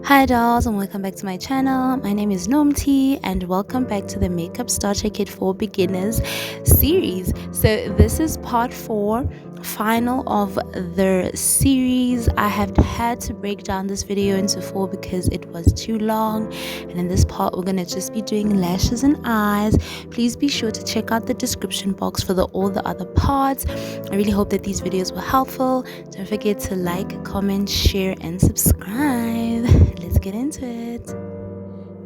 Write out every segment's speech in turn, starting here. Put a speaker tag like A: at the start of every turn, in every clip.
A: Hi dolls, and welcome back to my channel. My name is Nomti and welcome back to the Makeup Starter Kit for Beginners series. So this is part 4, final of the series. I have had to break down this video into 4 because it was too long, and in this part we're going to just be doing lashes and eyes. Please be sure to check out the description box for all the other parts. I really hope that these videos were helpful. Don't forget to like, comment, share, and subscribe. Let's get into it.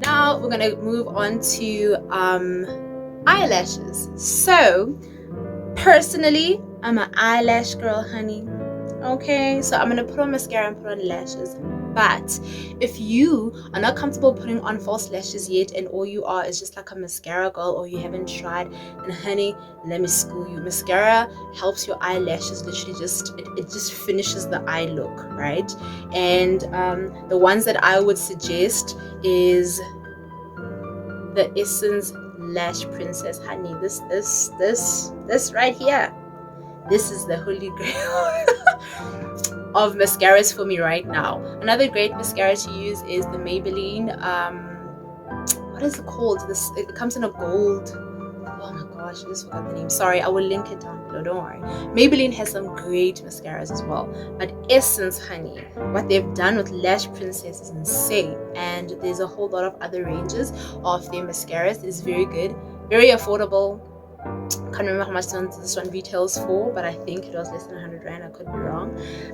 A: Now we're gonna move on to eyelashes. So personally, I'm an eyelash girl, honey. Okay, so I'm gonna put on mascara and put on lashes. But if you are not comfortable putting on false lashes yet, and all you are is just like a mascara girl, or you haven't tried, then honey, let me school you. Mascara helps your eyelashes literally it just finishes the eye look, right? And the ones that I would suggest is the Essence Lash Princess, honey. This right here. This is the holy grail of mascaras for me right now. Another great mascara to use is the Maybelline. What is it called? It comes in a gold. Oh my gosh, I just forgot the name. Sorry, I will link it down below. Don't worry. Maybelline has some great mascaras as well. But Essence, honey, what they've done with Lash Princess is insane. And there's a whole lot of other ranges of their mascaras. It's very good, very affordable. Can't remember how much this one retails for, but I think it was less than 100 rand. I could be wrong.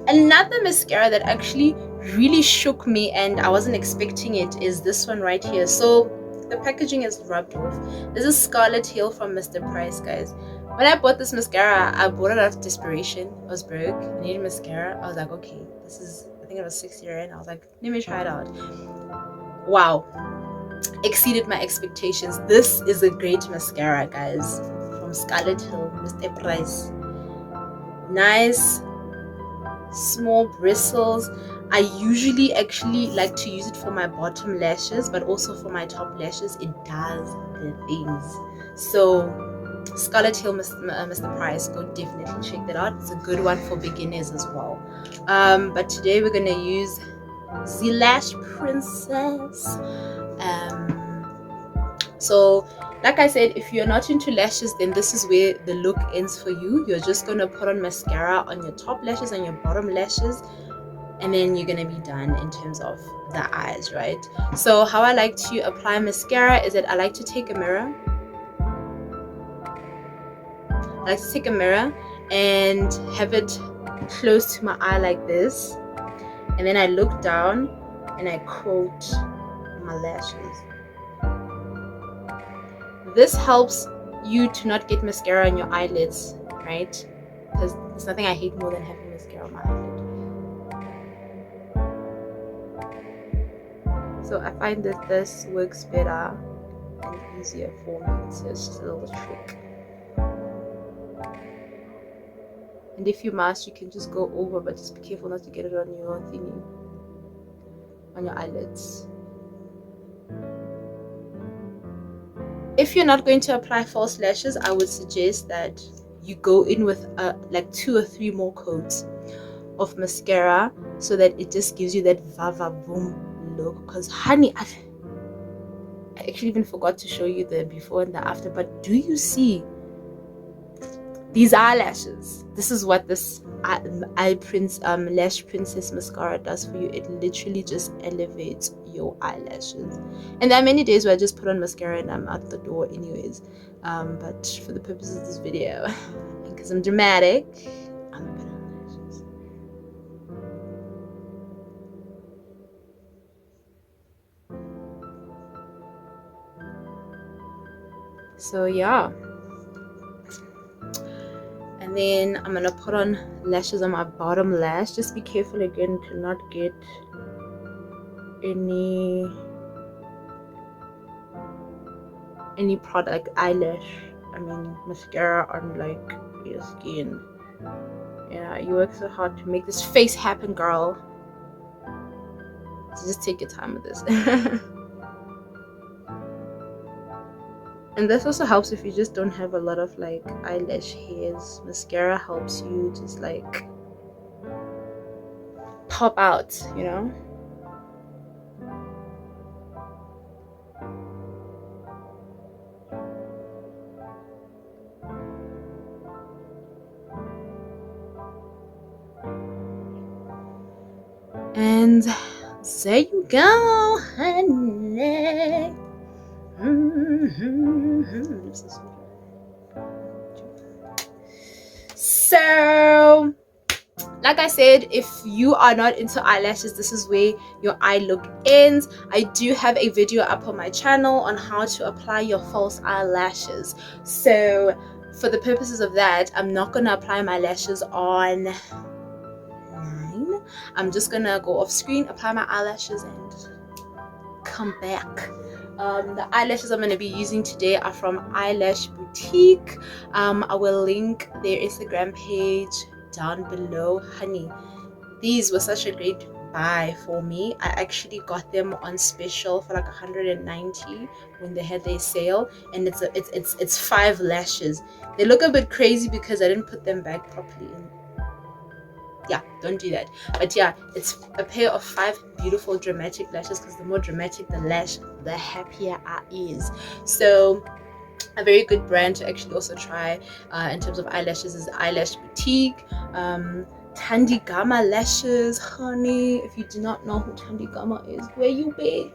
A: Another mascara that actually really shook me and I wasn't expecting it is this one right here. So the packaging is rubbed off. This is Scarlet Hill from Mr. Price, guys. When I bought this mascara, I bought it out of desperation. I was broke, I needed mascara. I was like, okay, this is, I think it was 60 rand. I was like, let me try it out. Wow, exceeded my expectations. This is a great mascara, guys, from Scarlet Hill, Mr. Price. Nice small bristles. I usually actually like to use it for my bottom lashes, but also for my top lashes. It does the things. So Scarlet Hill, Mr. Price, go definitely check that out. It's a good one for beginners as well. But today we're gonna use the Lash Princess. So like I said, if you're not into lashes, then this is where the look ends for you. You're just gonna put on mascara on your top lashes and your bottom lashes, and then you're gonna be done in terms of the eyes, right? So how I like to apply mascara is that I like to take a mirror. And have it close to my eye like this, and then I look down and I coat my lashes. This helps you to not get mascara on your eyelids, right? Because there's nothing I hate more than having mascara on my eyelid. So I find that this works better and easier for me. So it's just a little trick. And if you must, you can just go over, but just be careful not to get it on your thingy, on your eyelids. If you're not going to apply false lashes, I would suggest that you go in with like 2 or 3 more coats of mascara, so that it just gives you that vava boom look. Because honey, I actually even forgot to show you the before and the after, but do you see these eyelashes? This is what this Lash Princess mascara does for you. It literally just elevates your eyelashes. And there are many days where I just put on mascara and I'm out the door anyways, but for the purposes of this video, because I'm dramatic, I'm gonna put on lashes. So yeah, and then I'm gonna put on lashes on my bottom lash. Just be careful again to not get any product, mascara on like your skin. Yeah, you work so hard to make this face happen, girl. So just take your time with this. And this also helps if you just don't have a lot of like eyelash hairs. Mascara helps you just like pop out, you know. And there you go, honey. So, like I said, if you are not into eyelashes, this is where your eye look ends. I do have a video up on my channel on how to apply your false eyelashes. So for the purposes of that, I'm not going to apply my lashes on 9. I'm just going to go off screen, apply my eyelashes, and come back. The eyelashes I'm going to be using today are from Eyelash Boutique. I will link their Instagram page down below. Honey, these were such a great buy for me. I actually got them on special for like 190 when they had their sale, and it's 5 lashes. They look a bit crazy because I didn't put them back properly in. Yeah, don't do that. But yeah, it's a pair of 5 beautiful dramatic lashes, because the more dramatic the lash, the happier I is. So a very good brand to actually also try in terms of eyelashes is Eyelash Boutique. Tandigama lashes, honey. If you do not know who Tandigama is, where you been?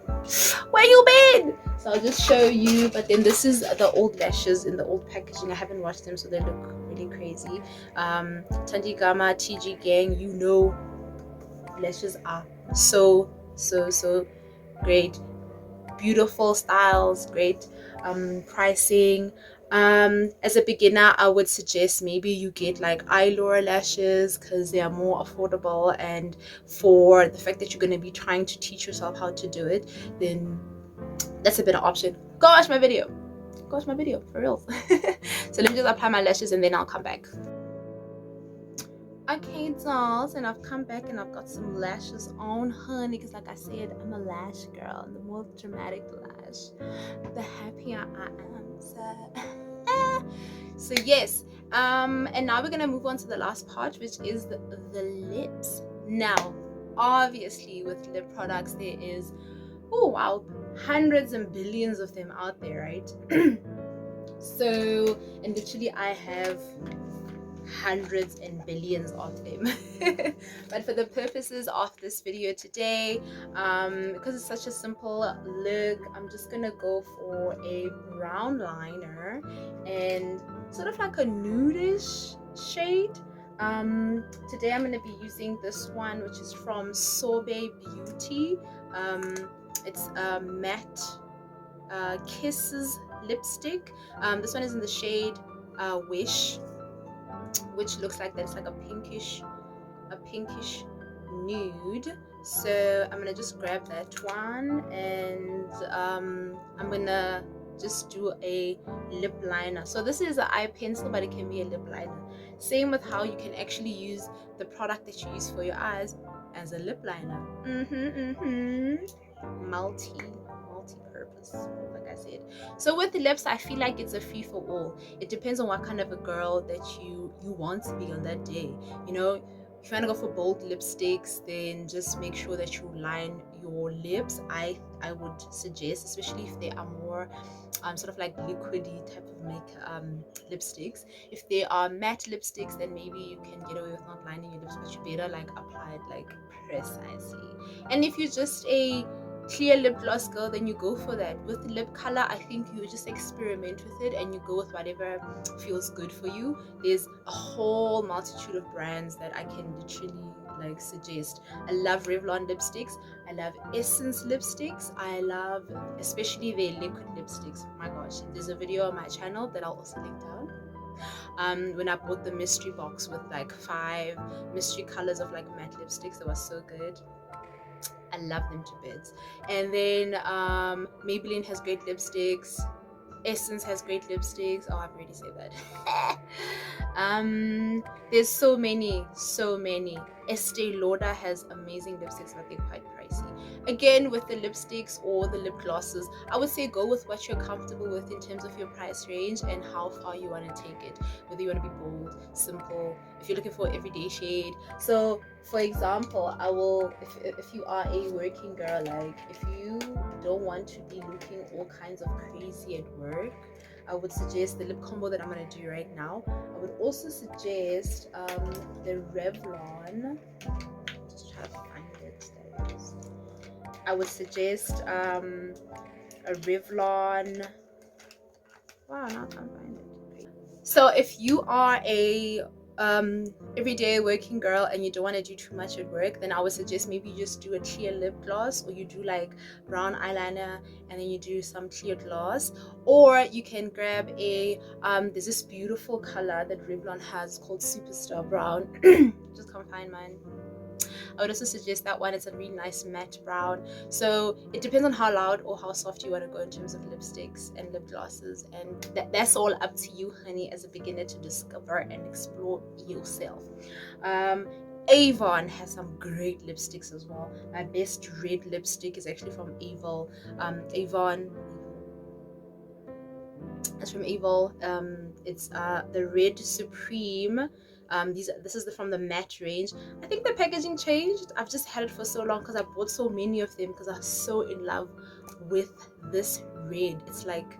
A: So I'll just show you. But then this is the old lashes in the old packaging. I haven't washed them, so they look really crazy. Tandigama, TG Gang, you know, lashes are so great. Beautiful styles, great pricing. As a beginner, I would suggest maybe you get like Eyelure lashes, because they are more affordable, and for the fact that you're going to be trying to teach yourself how to do it, then that's a better option. Go watch my video for real. So let me just apply my lashes and then I'll come back. Okay, dolls, and I've come back and I've got some lashes on, honey, because like I said, I'm a lash girl, and the more dramatic the lash, the happier I am. So yes, and now we're gonna move on to the last part, which is the lips. Now, obviously, with lip products, there is, oh wow, hundreds and billions of them out there, right? So, and literally I have hundreds and billions of them. But for the purposes of this video today, because it's such a simple look, I'm just gonna go for a brown liner and sort of like a nudish shade. Today I'm gonna be using this one, which is from Sorbet Beauty. It's a matte Kisses lipstick. This one is in the shade Wish, which looks like that's like a pinkish nude. So I'm gonna just grab that one, and I'm gonna just do a lip liner. So this is an eye pencil, but it can be a lip liner. Same with how you can actually use the product that you use for your eyes as a lip liner. Multi-purpose, like I said. So with the lips, I feel like it's a free for all. It depends on what kind of a girl that you want to be on that day. You know, if you want to go for bold lipsticks, then just make sure that you line your lips. I would suggest, especially if they are more sort of like liquidy type of lipsticks. If they are matte lipsticks, then maybe you can get away with not lining your lips, but you better like apply it like precisely. And if you're just a clear lip gloss girl, then you go for that. With the lip color, I think you just experiment with it and you go with whatever feels good for you. There's a whole multitude of brands that I can literally like suggest. I love Revlon lipsticks, I love Essence lipsticks, I love especially their liquid lipsticks. Oh my gosh, there's a video on my channel that I'll also link down. When I bought the mystery box with like 5 mystery colors of like matte lipsticks, that was so good. I love them to bits. And then Maybelline has great lipsticks, Essence has great lipsticks. Oh, I've already said that. There's so many. Estee Lauder has amazing lipsticks, but they're quite pricey. Again, with the lipsticks or the lip glosses, I would say go with what you're comfortable with in terms of your price range and how far you want to take it. Whether you want to be bold, simple, if you're looking for an everyday shade. So for example, I will, if you are a working girl, like if you don't want to be looking all kinds of crazy at work, I would suggest the lip combo that I'm going to do right now. I would also suggest the Revlon, just try to find it, I would suggest a Revlon. Wow, now I can't find it. So if you are a everyday working girl and you don't want to do too much at work, then I would suggest maybe you just do a clear lip gloss, or you do like brown eyeliner and then you do some clear gloss. Or you can grab a there's this beautiful color that Revlon has called Superstar Brown. Just can't find mine. I would also suggest that one. It's a really nice matte brown. So it depends on how loud or how soft you want to go in terms of lipsticks and lip glosses, and that's all up to you, honey, as a beginner to discover and explore yourself. Avon has some great lipsticks as well. My best red lipstick is actually from Avon. It's from Avon. It's the Red Supreme. This is from the matte range. I think the packaging changed. I've just had it for so long because I bought so many of them because I'm so in love with this red. It's like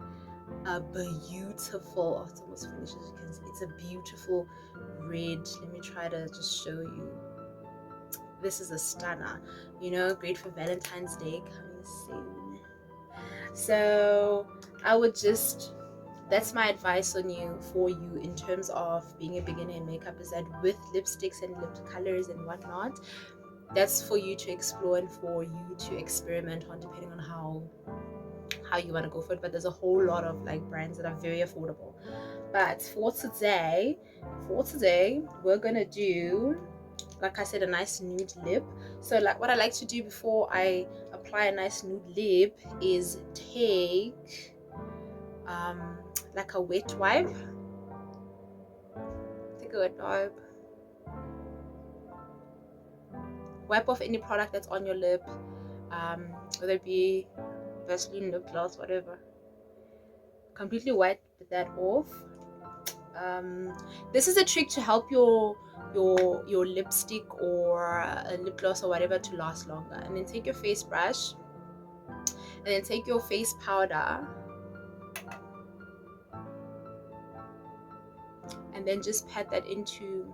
A: a beautiful, oh, it's almost finished, as you can see. It's a beautiful red. Let me try to just show you. This is a stunner, you know, great for Valentine's Day coming soon. So I would just, that's my advice on you, for you, in terms of being a beginner in makeup, is that with lipsticks and lip colors and whatnot, that's for you to explore and for you to experiment on, depending on how you want to go for it. But there's a whole lot of like brands that are very affordable. But for today we're gonna do, like I said, a nice nude lip. So like what I like to do before I apply a nice nude lip is take like a wet wipe. Take a wet wipe, wipe off any product that's on your lip, whether it be Vaseline, lip gloss, whatever. Completely wipe that off. This is a trick to help your lipstick or a lip gloss or whatever to last longer. And then take your face brush and then take your face powder and then just pat that into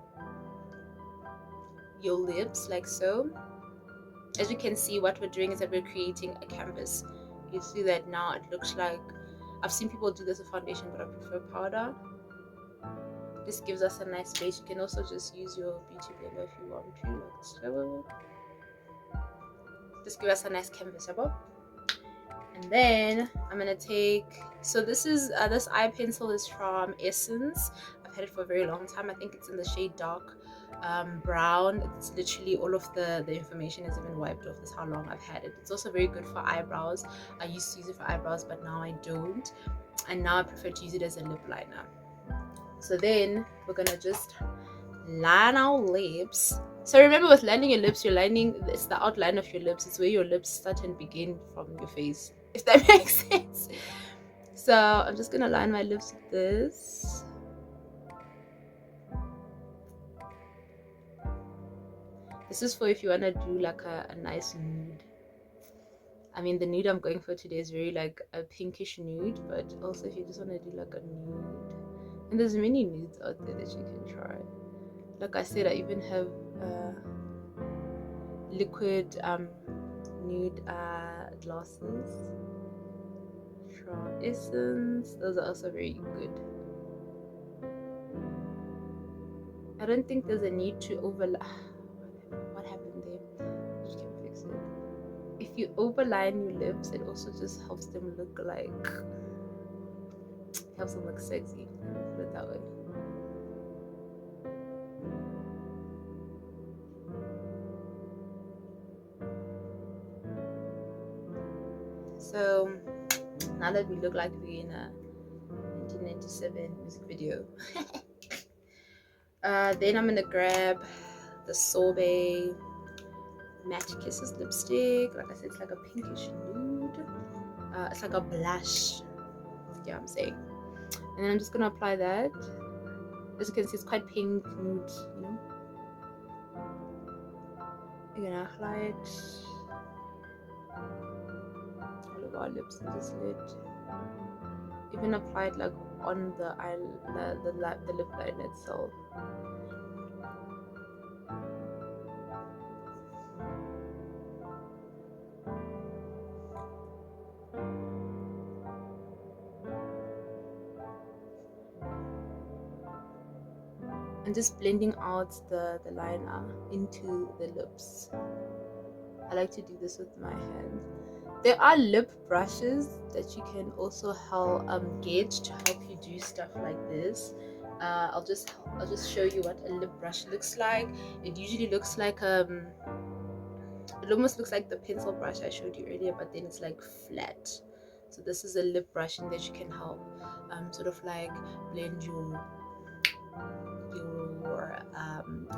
A: your lips like so. As you can see, what we're doing is that we're creating a canvas. You see that now it looks like, I've seen people do this with foundation, but I prefer powder. This gives us a nice base. You can also just use your beauty blender if you want to, like so. Just give us a nice canvas, and then I'm gonna take, so this is this eye pencil is from Essence. I've had it for a very long time. I think it's in the shade dark brown. It's literally all of the information has been wiped off. This is how long I've had it. It's also very good for eyebrows. I used to use it for eyebrows, but now I don't, and now I prefer to use it as a lip liner. So then we're gonna just line our lips. So remember, with lining your lips, you're lining, it's the outline of your lips. It's where your lips start and begin from your face, if that makes sense. So I'm just gonna line my lips with this. This is for if you wanna do like a nice nude. I mean, the nude I'm going for today is very like a pinkish nude, but also if you just wanna do like a nude, and there's many nudes out there that you can try. Like I said, I even have liquid nude glosses from Essence. Those are also very good. I don't think there's a need to overlap. What happened there? I just can't fix it. If you overline your lips, it also just helps them look like, helps them look sexy. Let me put it that way. So now that we look like we're in a 1997 music video, then I'm gonna grab the Sorbet Matte Kisses lipstick. Like I said, it's like a pinkish nude. It's like a blush. Yeah, I'm saying. And then I'm just gonna apply that. As you can see, it's quite pink nude, you know. You're gonna apply it all over our lips and this lid. Even apply it like on the lip line itself. and just blending out the liner into the lips. I like to do this with my hand. There are lip brushes that you can also help get to help you do stuff like this. I'll just show you what a lip brush looks like. It usually looks like it almost looks like the pencil brush I showed you earlier, but then it's like flat. So this is a lip brushing that you can help sort of like blend your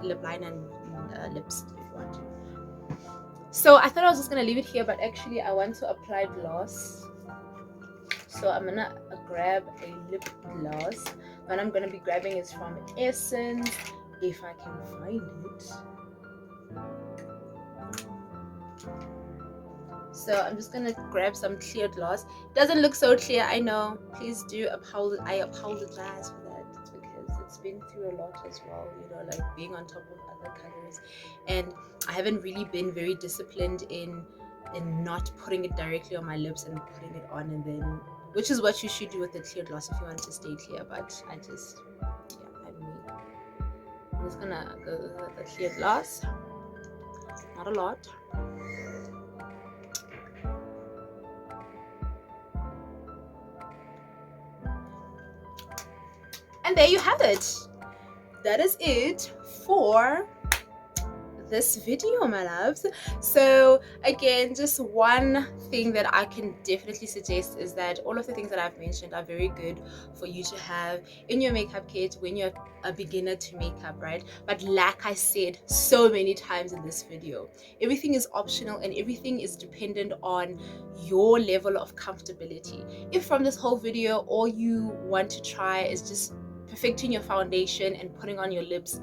A: lip line and lips if you want to. So I thought I was just gonna leave it here, but actually I want to apply gloss. So I'm gonna grab a lip gloss. What I'm gonna be grabbing is from Essence, if I can find it. So I'm just gonna grab some clear gloss. Doesn't look so clear, I know. Please do I apologize for that. It's because it's been through a lot as well, you know, like being on top of other colors, and I haven't really been very disciplined in not putting it directly on my lips and putting it on, and then, which is what you should do with the clear gloss if you want to stay clear. But I'm just gonna go with the clear gloss, not a lot. And there you have it. That is it for this video, my loves. So again, just one thing that I can definitely suggest is that all of the things that I've mentioned are very good for you to have in your makeup kit when you're a beginner to makeup, right? But like I said so many times in this video, everything is optional and everything is dependent on your level of comfortability. If from this whole video all you want to try is just perfecting your foundation and putting on your lips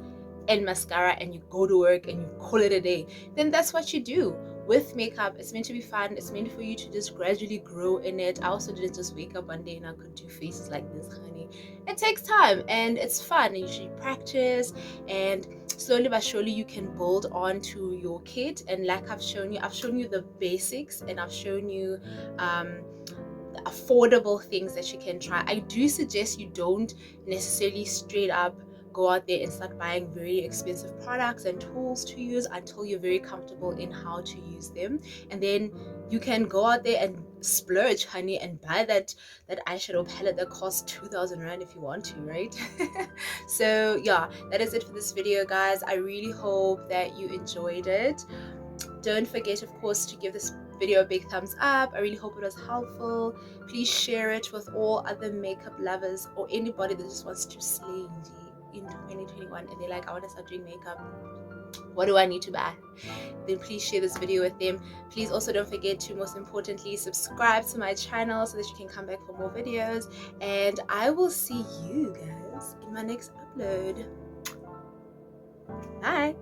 A: and mascara and you go to work and you call it a day, then that's what you do. With makeup, it's meant to be fun. It's meant for you to just gradually grow in it. I also didn't just wake up one day and I could do faces like this, honey. It takes time and it's fun. You should practice, and slowly but surely you can build onto your kit. And like I've shown you the basics, and I've shown you the affordable things that you can try. I do suggest you don't necessarily straight up go out there and start buying very expensive products and tools to use until you're very comfortable in how to use them, and then you can go out there and splurge, honey, and buy that eyeshadow palette that costs 2,000 rand if you want to, right? So yeah, that is it for this video, guys. I really hope that you enjoyed it. Don't forget, of course, to give this video a big thumbs up. I really hope it was helpful. Please share it with all other makeup lovers or anybody that just wants to slay in 2021 and they're like, I want to start doing makeup. What do I need to buy? Then please share this video with them. Please also don't forget to, most importantly, subscribe to my channel so that you can come back for more videos. And I will see you guys in my next upload. Bye.